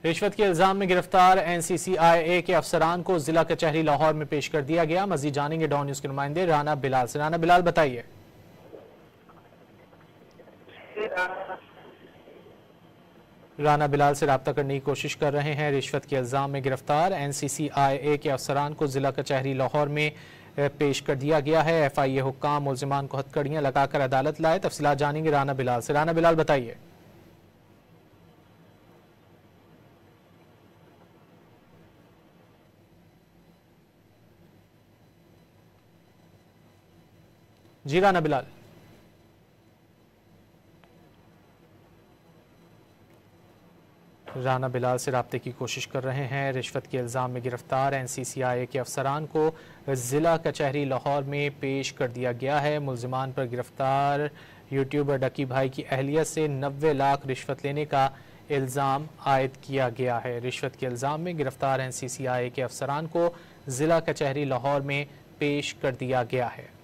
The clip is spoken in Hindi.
रिश्वत के इल्जाम में गिरफ्तार NCCIA के अफसरान को जिला कचहरी लाहौर में पेश कर दिया गया। मजीद जानेंगे डॉन न्यूज के नुमाइंदे राना बिलाल से। राना बिलाल, बताइए। राना बिलाल से रब्ता करने की कोशिश कर रहे हैं। रिश्वत के इल्जाम में गिरफ्तार NCCIA के अफसरान को जिला कचहरी लाहौर में पेश कर दिया गया है। FIA हुक्काम मुल्जिमान को हथकड़ियां लगाकर अदालत लाए। तफसीलात जानेंगे राना बिलाल से। राना बिलाल, बताइए। जी राना बिलाल। राना बिलाल से रब्ते की कोशिश कर रहे हैं। रिश्वत के इल्ज़ाम में गिरफ्तार NCCIA के अफसरान को ज़िला कचहरी लाहौर में पेश कर दिया गया है। मुल्जिमान पर गिरफ्तार यूट्यूबर डकी भाई की अहलियत से 90 लाख रिश्वत लेने का इल्ज़ाम आयद किया गया है। रिश्वत के इल्ज़ाम में गिरफ्तार NCCIA के अफसरान को ज़िला कचहरी लाहौर में पेश कर दिया गया है।